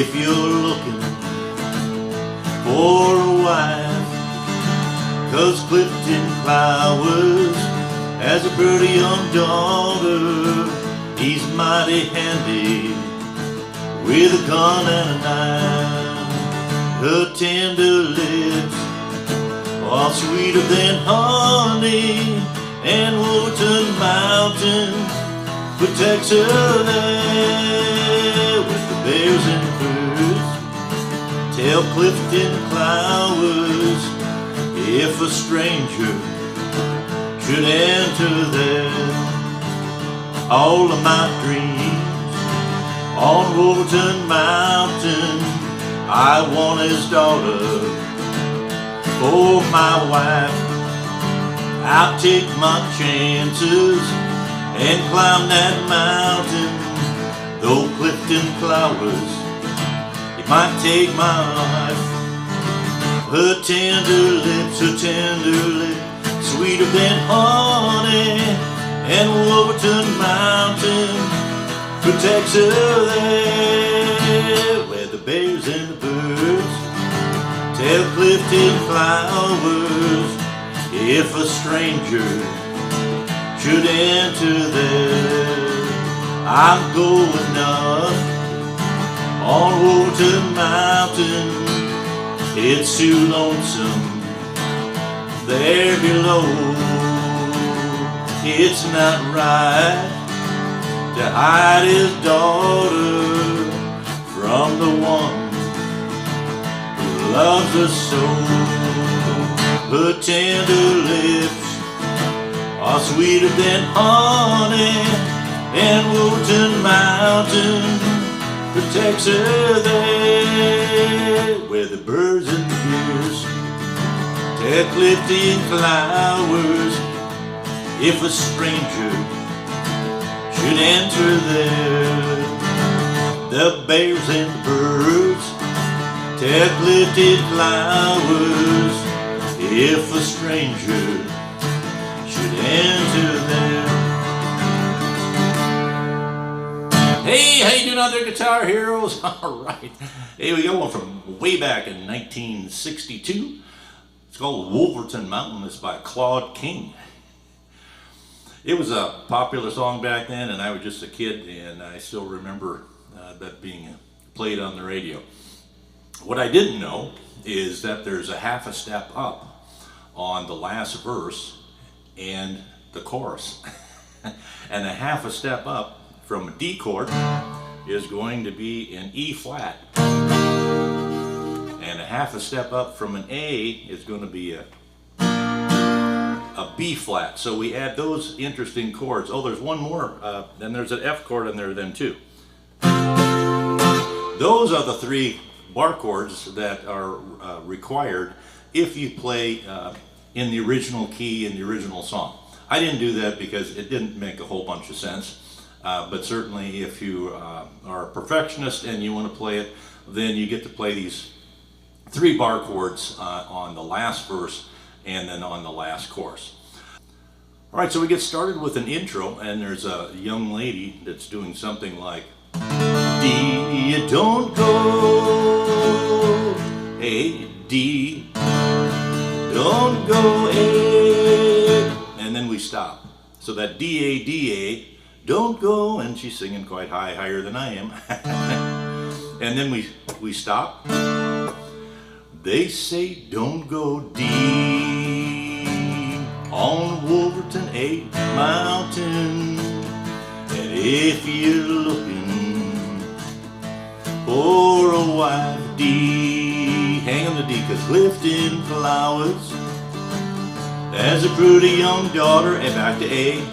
if you're looking for a wife, 'cause Clifton Flowers has a pretty young daughter. He's mighty handy with a gun and a knife. Her tender lips are sweeter than honey, and Wolverton Mountain protects her there with the bears and the birds. Tell Clifton Flowers if a stranger should enter there. All of my dreams on Wolverton Mountain, I want his daughter for my wife. I'll take my chances and climb that mountain. Though Clifton Flowers, it might take my life. Her tender lips, sweeter than honey, and Wolverton Mountain protects her there where the bears and the birds. Tell Clifton Flowers if a stranger should enter there. I'm going up on Wolverton Mountain. It's too lonesome there below. It's not right to hide his daughter from the one who loves her so. Her tender lips are sweeter than honey, and Wolverton Mountain protects her there where the birds and the bears. Tell Clifton Flowers if a stranger should enter there. The bears and the birds. Tell Clifton Flowers if a stranger should enter there. Hey, how you doing out there, guitar heroes? All right. Hey, we got one from way back in 1962. It's called Wolverton Mountain. It's by Claude King. It was a popular song back then, and I was just a kid, and I still remember that being played on the radio. What I didn't know is that there's a half a step up on the last verse and the chorus. And a half a step up from a D chord is going to be an E flat. And a half a step up from an A is going to be a B flat. So we add those interesting chords. Oh, there's one more. Then there's an F chord in there then too. Those are the three bar chords that are required if you play in the original key in the original song. I didn't do that because it didn't make a whole bunch of sense. But certainly if you are a perfectionist and you want to play it, then you get to play these three bar chords on the last verse and then on the last chorus. All right, so we get started with an intro, and there's a young lady that's doing something like D, don't go, A, D, don't go, A, and then we stop. So that D, A, D, A, don't go, and she's singing quite high, higher than I am. And then we stop. They say don't go D on Wolverton Mountain, and if you're looking for a wife, D, hang on the D, 'cause Clifton Flowers has a pretty young daughter, and back to A.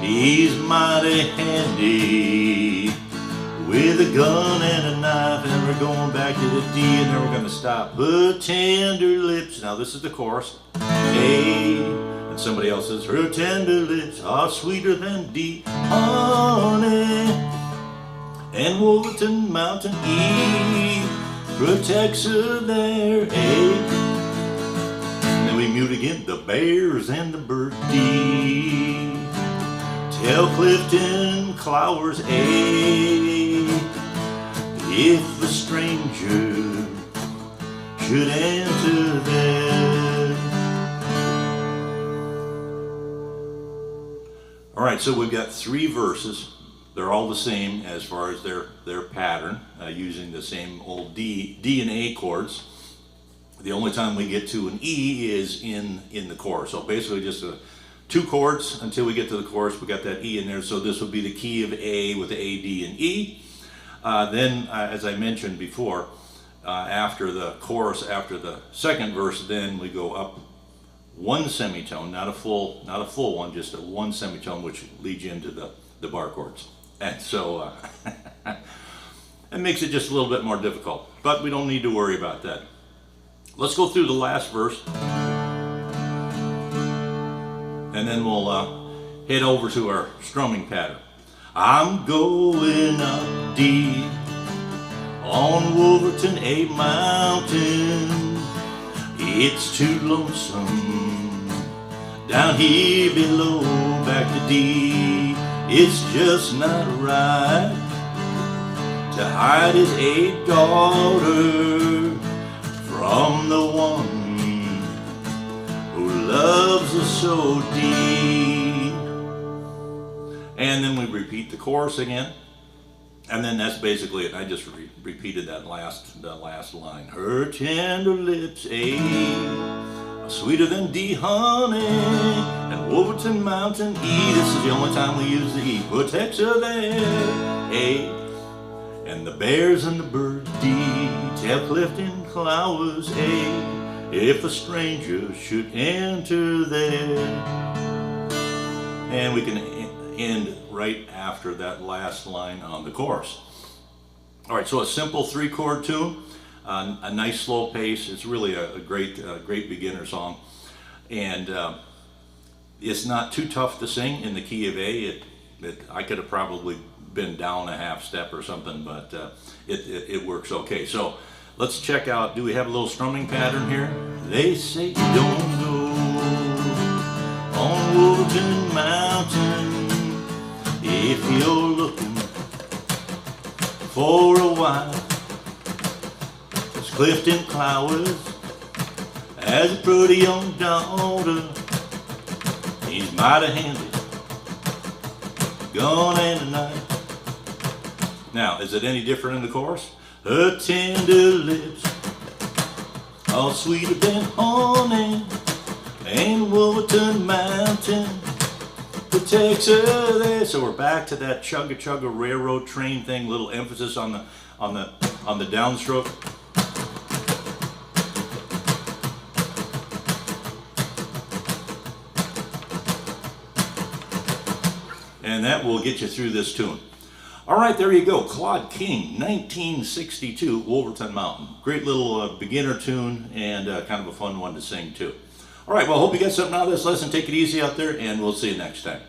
He's mighty handy with a gun and a knife, and we're going back to the D, and then we're going to stop. Her tender lips, now this is the chorus, A, and somebody else says, her tender lips are sweeter than D, honey, and Wolverton Mountain, E, protects her there, A, and then we mute again, the bears and the bird, D, tell Clifton Flowers, A, if a stranger should enter there. All right, so we've got 3 verses. They're all the same as far as their pattern, using the same old D and A chords. The only time we get to an E is in the chorus. So basically just 2 chords until we get to the chorus. We got that E in there, so this would be the key of A with the A, D, and E. Then, as I mentioned before, after the chorus, after the second verse, then we go up 1 semitone, not a full one, just a 1 semitone, which leads you into the bar chords. And so it makes it just a little bit more difficult, but we don't need to worry about that. Let's go through the last verse, and then we'll head over to our strumming pattern. I'm going up deep on Wolverton A mountain. It's too lonesome down here below, back to D. It's just not right to hide his A daughter from the one who loves us so deep. And then we repeat the chorus again, and then that's basically it. I just repeated that last line. Her tender lips, A, are sweeter than D honey, and Wolverton Mountain E. This is the only time we use the E. Protects her there, A, and the bears and the birds, D. Tell Clifton flowers, A, if a stranger should enter there. And we can end right after that last line on the chorus. All right, so a simple 3-chord tune, a nice slow pace. It's really a great beginner song, and it's not too tough to sing in the key of A. I could have probably been down a half step or something, but it works okay. So let's check out, do we have a little strumming pattern here? They say don't go on Wolverton Mountain if you're looking for a wife. 'Cause Clifton Clowers has a pretty young daughter. He's mighty handy, gun and a knife. Now, is it any different in the chorus? Her tender lips, all sweeter than honey, and Wolverton Mountain protects her there. So we're back to that chugga chugga railroad train thing. Little emphasis on the downstroke. And that will get you through this tune. All right, there you go. Claude King, 1962, Wolverton Mountain. Great little beginner tune, and kind of a fun one to sing too. All right, well, hope you got something out of this lesson. Take it easy out there, and we'll see you next time.